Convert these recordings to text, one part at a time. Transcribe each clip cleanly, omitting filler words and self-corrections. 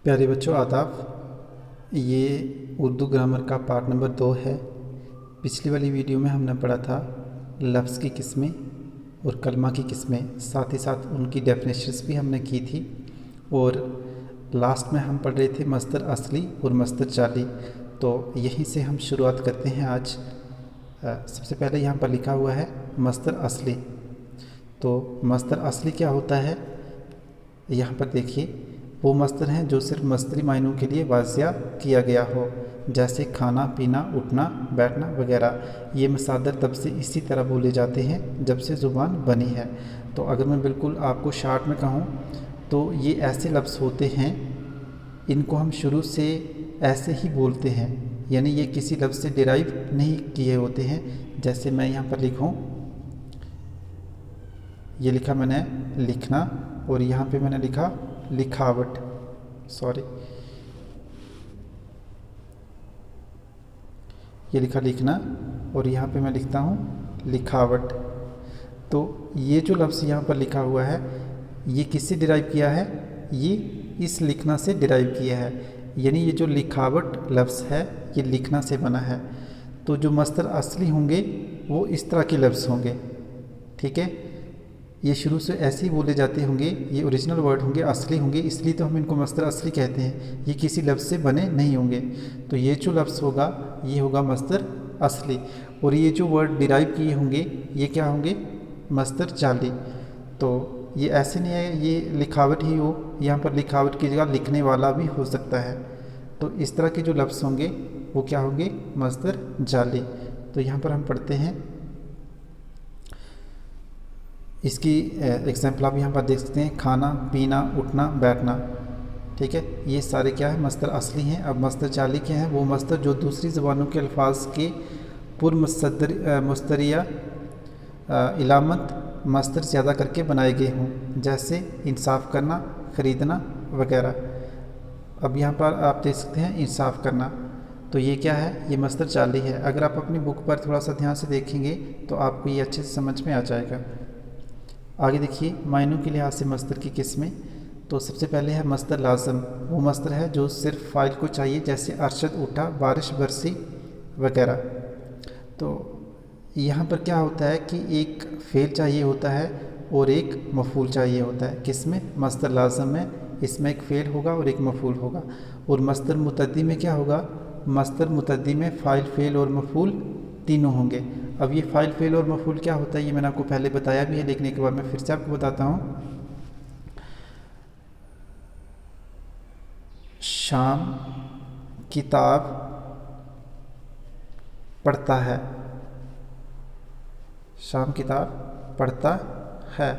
प्यारे बच्चों आदाब। ये उर्दू ग्रामर का पार्ट नंबर 2 है। पिछली वाली वीडियो में हमने पढ़ा था लफ्ज़ की किस्में और कलमा की किस्में, साथ ही साथ उनकी डेफिनेशंस भी हमने की थी। और लास्ट में हम पढ़ रहे थे मस्दर असली और मस्दर जाली। तो यहीं से हम शुरुआत करते हैं आज। सबसे पहले यहाँ पर लिखा हुआ है मस्दर असली। तो मस्दर असली क्या होता है, यहाँ पर देखिए, वो मस्दर हैं जो सिर्फ मस्दरी मायनों के लिए वाज़िया किया गया हो, जैसे खाना पीना, उठना बैठना वगैरह। ये मसादर तब से इसी तरह बोले जाते हैं जब से ज़ुबान बनी है। तो अगर मैं बिल्कुल आपको शार्ट में कहूँ तो ये ऐसे लफ्ज़ होते हैं, इनको हम शुरू से ऐसे ही बोलते हैं, यानी ये किसी लफ्ज़ से डिराइव नहीं किए होते हैं। जैसे मैं यहाँ पर लिखूँ, ये लिखा मैंने लिखना, और यहाँ पे मैंने लिखा लिखावट, ये लिखा लिखना, और यहाँ पे मैं लिखता हूँ लिखावट। तो ये जो लफ्ज़ यहाँ पर लिखा हुआ है, ये किससे डिराइव किया है? ये इस लिखना से डिराइव किया है, यानी ये जो लिखावट लफ्ज़ है ये लिखना से बना है। तो जो मस्दर असली होंगे वो इस तरह के लफ्ज़ होंगे, ठीक है। ये शुरू से ऐसे ही बोले जाते होंगे, ये ओरिजिनल वर्ड होंगे, असली होंगे, इसलिए तो हम इनको मस्दर असली कहते हैं। ये किसी लफ्ज़ से बने नहीं होंगे। तो ये जो लफ्ज़ होगा ये होगा मस्दर असली, और ये जो वर्ड डिराइव किए होंगे ये क्या होंगे? मस्दर जाली। तो ये ऐसे नहीं है ये लिखावट ही हो, यहाँ पर लिखावट की जगह लिखने वाला भी हो सकता है। तो इस तरह के जो लफ्ज़ होंगे वो क्या होंगे? मस्दर जाली। तो यहाँ पर हम पढ़ते हैं, इसकी एग्जाम्पल आप यहाँ पर देख सकते हैं, खाना पीना उठना बैठना, ठीक है। ये सारे क्या है? मस्दर असली हैं। अब मस्दर जाली क्या है? वो मस्दर जो दूसरी ज़बानों के अल्फाज के मुस्तरिया इलामत मस्दर ज़्यादा करके बनाए गए हों, जैसे इंसाफ करना, ख़रीदना वगैरह। अब यहाँ पर आप देख सकते हैं इंसाफ करना, तो ये क्या है? ये मस्दर जाली है। अगर आप अपनी बुक पर थोड़ा सा ध्यान से देखेंगे तो आपको ये अच्छे से समझ में आ जाएगा। आगे देखिए, मायनों के लिहाज से मस्दर की किस्में। तो सबसे पहले है मस्दर लाज़म। वो मस्दर है जो सिर्फ फ़ाइल को चाहिए, जैसे अरशद उठा, बारिश बरसी वगैरह। तो यहाँ पर क्या होता है कि एक फ़ेल चाहिए होता है और एक मफ़ूल चाहिए होता है। किसमें? मस्दर लाज़म में इसमें एक फ़ेल होगा और एक मफ़ूल होगा। और मस्दर मुतद्दी में क्या होगा? मस्दर मुतद्दी में फ़ाइल, फ़ेल और मफ़ूल तीनों होंगे। अब ये फ़ाइल, फ़ेल और मफ़ूल क्या होता है ये मैंने आपको पहले बताया भी है, लेकिन एक बार मैं फिर से आपको बताता हूँ। शाम किताब पढ़ता है, शाम किताब पढ़ता है।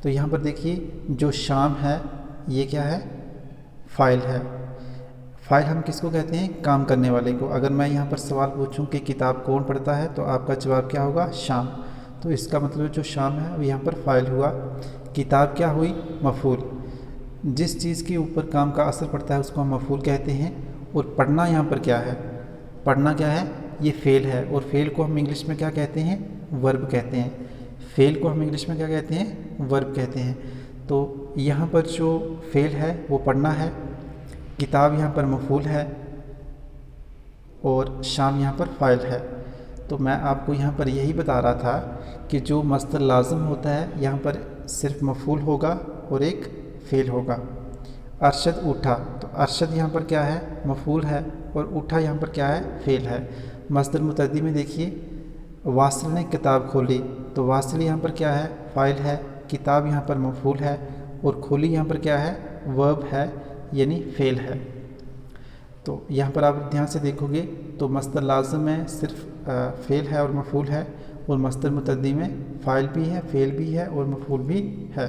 तो यहाँ पर देखिए, जो शाम है ये क्या है? फ़ाइल है। फ़ाइल हम किसको कहते हैं? काम करने वाले को। अगर मैं यहाँ पर सवाल पूछूं कि किताब कौन पढ़ता है, तो आपका जवाब क्या होगा? शाम। तो इसका मतलब जो शाम है वो यहाँ पर फ़ाइल हुआ। किताब क्या हुई? मफ़ूल। जिस चीज़ के ऊपर काम का असर पड़ता है उसको हम मफ़ूल कहते हैं। और पढ़ना यहाँ पर क्या है? पढ़ना क्या है? ये फ़ेल है, और फ़ेल को हम इंग्लिश में क्या कहते हैं? वर्ब कहते हैं। फ़ेल को हम इंग्लिश में क्या कहते हैं? वर्ब कहते हैं। तो यहाँ पर जो फ़ेल है वो पढ़ना है, किताब यहाँ पर मफ़ूल है, और शाम यहाँ पर फ़ाइल है। तो मैं आपको यहाँ पर यही बता रहा था कि जो मस्दर लाज़म होता है यहाँ पर सिर्फ मफ़ूल होगा और एक फ़ेल होगा। अरशद उठा, तो अरशद यहाँ पर क्या है? मफ़ूल है, और उठा यहाँ पर क्या है? फ़ेल है। मस्दर मुतद्दी में देखिए, वासिल ने किताब खोली, तो वासिल यहाँ पर क्या है? फ़ाइल है। किताब यहाँ पर मफ़ूल है, और खोली यहाँ पर क्या है? वर्ब है, यानी फ़ेल है। तो यहाँ पर आप ध्यान से देखोगे तो मस्दर लाज़म में सिर्फ फ़ेल है और मफ़ूल है, और मस्दर मुतद्दी में फ़ाइल भी है, फ़ेल भी है और मफ़ूल भी है।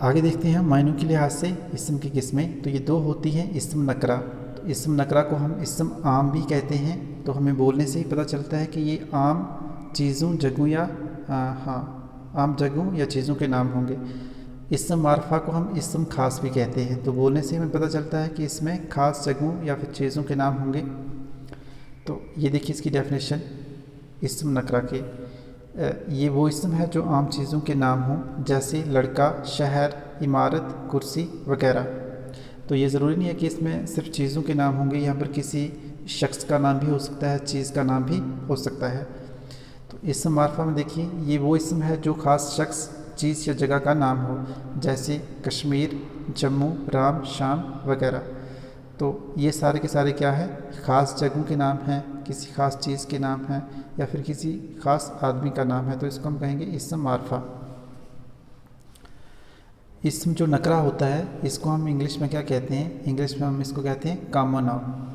आगे देखते हैं मायनों के लिहाज से इस्म की किस्में। तो ये दो होती हैं, इस्म नकरा। तो इस्म नकरा को हम इस्म आम भी कहते हैं। तो हमें बोलने से ही पता चलता है कि ये आम चीज़ों, जगहों या आम जगहों या चीज़ों के नाम होंगे। इस्म मारफा को हम इस्म ख़ास भी कहते हैं। तो बोलने से हमें पता चलता है कि इसमें ख़ास जगहों या फिर चीज़ों के नाम होंगे। तो ये देखिए इसकी डेफिनेशन इस्म नकरा के। ये वो इस्म है जो आम चीज़ों के नाम हों, जैसे लड़का, शहर, इमारत, कुर्सी वगैरह। तो ये ज़रूरी नहीं है कि इसमें सिर्फ चीज़ों के नाम होंगे, यहाँ पर किसी शख्स का नाम भी हो सकता है, चीज़ का नाम भी हो सकता है। तो इस्म मारफा में देखिए, ये वो इस्म है जो ख़ास शख्स, चीज़ या जगह का नाम हो, जैसे कश्मीर, जम्मू, राम, शाम वगैरह। तो ये सारे के सारे क्या है, ख़ास जगहों के नाम हैं, किसी ख़ास चीज़ के नाम हैं, या फिर किसी ख़ास आदमी का नाम है। तो इसको हम कहेंगे इस्म मारफा। इस्म जो नकरा होता है इसको हम इंग्लिश में क्या कहते हैं, इंग्लिश में हम इसको कहते हैं कॉमन नाउन।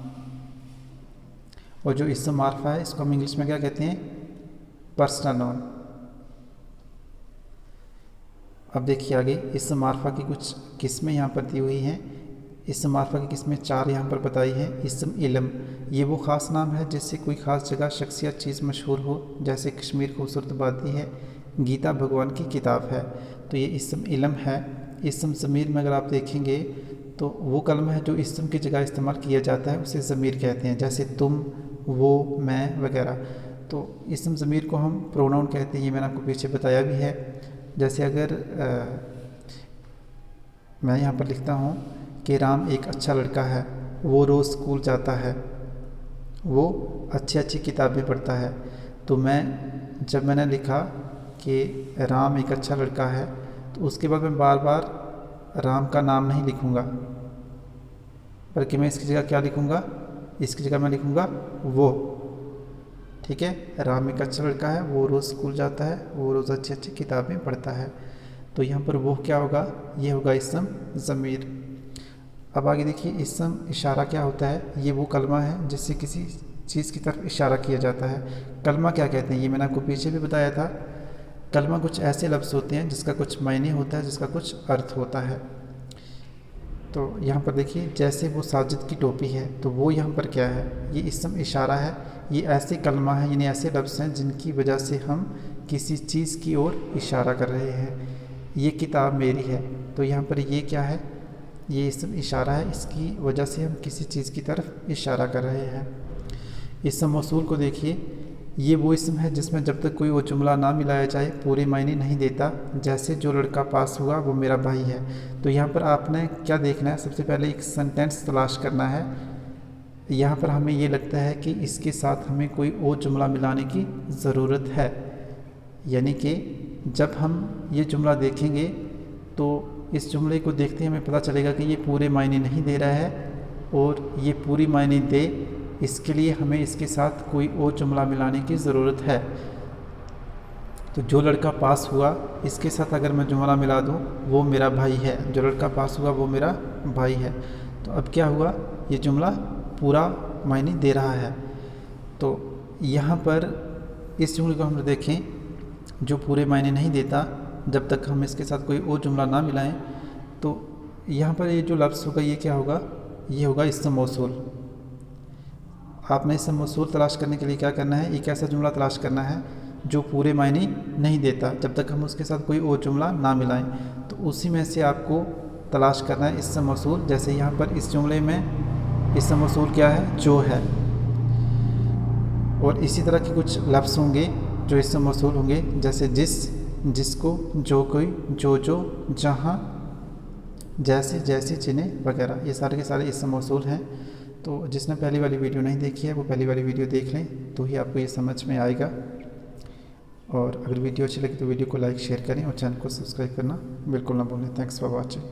और जो इस्म मारफा है इसको हम इंग्लिश में क्या कहते हैं, पर्सनल नाउन। अब देखिए आगे, इस्म मारफा की कुछ किस्में यहाँ पर दी हुई हैं। इस्म मारफा की किस्में 4 यहाँ पर बताई हैं। इस्म इल्म, ये वो ख़ास नाम है जिससे कोई ख़ास जगह, शख्स या चीज़ मशहूर हो, जैसे कश्मीर खूबसूरत वादी है, गीता भगवान की किताब है। तो ये इस्म इल्म है। इस्म ज़मीर में अगर आप देखेंगे तो वो कलमा है जो इस्म की जगह इस्तेमाल किया जाता है, उसे ज़मीर कहते हैं, जैसे तुम, वो, मैं वगैरह। तो इस्म ज़मीर को हम प्रोनाउन कहते हैं, ये मैंने आपको पीछे बताया भी है। जैसे अगर मैं यहाँ पर लिखता हूँ कि राम एक अच्छा लड़का है, वो रोज़ स्कूल जाता है, वो अच्छी अच्छी किताबें पढ़ता है। तो जब मैंने लिखा कि राम एक अच्छा लड़का है, तो उसके बाद मैं बार बार राम का नाम नहीं लिखूँगा, बल्कि मैं इसकी जगह क्या लिखूँगा, इसकी जगह मैं लिखूँगा वो। ठीक है, राम एक अच्छा लड़का है, वो रोज़ स्कूल जाता है, वो रोज़ अच्छी अच्छी किताबें पढ़ता है। तो यहाँ पर वो क्या होगा, ये होगा इस्म ज़मीर। अब आगे देखिए, इस्म इशारा क्या होता है, ये वो कलमा है जिससे किसी चीज़ की तरफ इशारा किया जाता है। कलमा क्या कहते हैं, ये मैंने आपको पीछे भी बताया था। कलमा कुछ ऐसे लफ्ज़ होते हैं जिसका कुछ मायने होता है, जिसका कुछ अर्थ होता है। तो यहाँ पर देखिए, जैसे वो साजिद की टोपी है, तो वो यहाँ पर क्या है, ये इस्म इशारा है। ये ऐसे कलमा है, यानी ऐसे लफ्ज़ हैं जिनकी वजह से हम किसी चीज़ की ओर इशारा कर रहे हैं। ये किताब मेरी है, तो यहाँ पर ये क्या है, ये इस्म इशारा है, इसकी वजह से हम किसी चीज़ की तरफ इशारा कर रहे हैं। इस्म मौसूल को देखिए, ये वो इस्म है जिसमें जब तक कोई वो जुमला ना मिलाया जाए पूरे मायने नहीं देता, जैसे जो लड़का पास हुआ वो मेरा भाई है। तो यहाँ पर आपने क्या देखना है, सबसे पहले एक सेंटेंस तलाश करना है। यहाँ पर हमें ये लगता है कि इसके साथ हमें कोई और जुमला मिलाने की ज़रूरत है, यानी कि जब हम ये जुमला देखेंगे तो इस जुमले को देखते ही हमें पता चलेगा कि ये पूरे मायने नहीं दे रहा है, और ये पूरी मायने दे, इसके लिए हमें इसके साथ कोई और जुमला मिलाने की ज़रूरत है। तो जो लड़का पास हुआ, इसके साथ अगर मैं जुमला मिला दूँ, वो मेरा भाई है, जो लड़का पास हुआ वो मेरा भाई है। तो अब क्या हुआ, ये जुमला पूरा मायने दे रहा है। तो यहाँ पर इस जुमले को हम देखें, जो पूरे मायने नहीं देता, जब तक हम इसके साथ कोई और जुमला ना मिलाएं, तो यहाँ पर ये जो लफ्ज़ होगा ये क्या होगा, ये होगा इस्म मौसूल। आपने इस्म मौसूल तलाश करने के लिए क्या करना है, एक ऐसा जुमला तलाश करना है जो पूरे मायने नहीं देता, जब तक हम उसके साथ कोई और जुमला ना मिलाएं। तो उसी में से आपको तलाश करना है इस्म मौसूल। जैसे यहाँ पर इस जुमले में इस्म मौसूल क्या है, जो है। और इसी तरह के कुछ लफ्ज़ होंगे जो इस्म मौसूल होंगे, जैसे जिस, जिसको, जो कोई, जो, जहाँ, जैसे, जैसे, जिन्हें वगैरह। ये सारे के सारे इस्म मौसूल हैं। तो जिसने पहली वाली वीडियो नहीं देखी है वो पहली वाली वीडियो देख लें, तो ही आपको ये समझ में आएगा। और अगर वीडियो अच्छी लगी तो वीडियो को लाइक शेयर करें और चैनल को सब्सक्राइब करना बिल्कुल ना भूलें। Thanks for watching.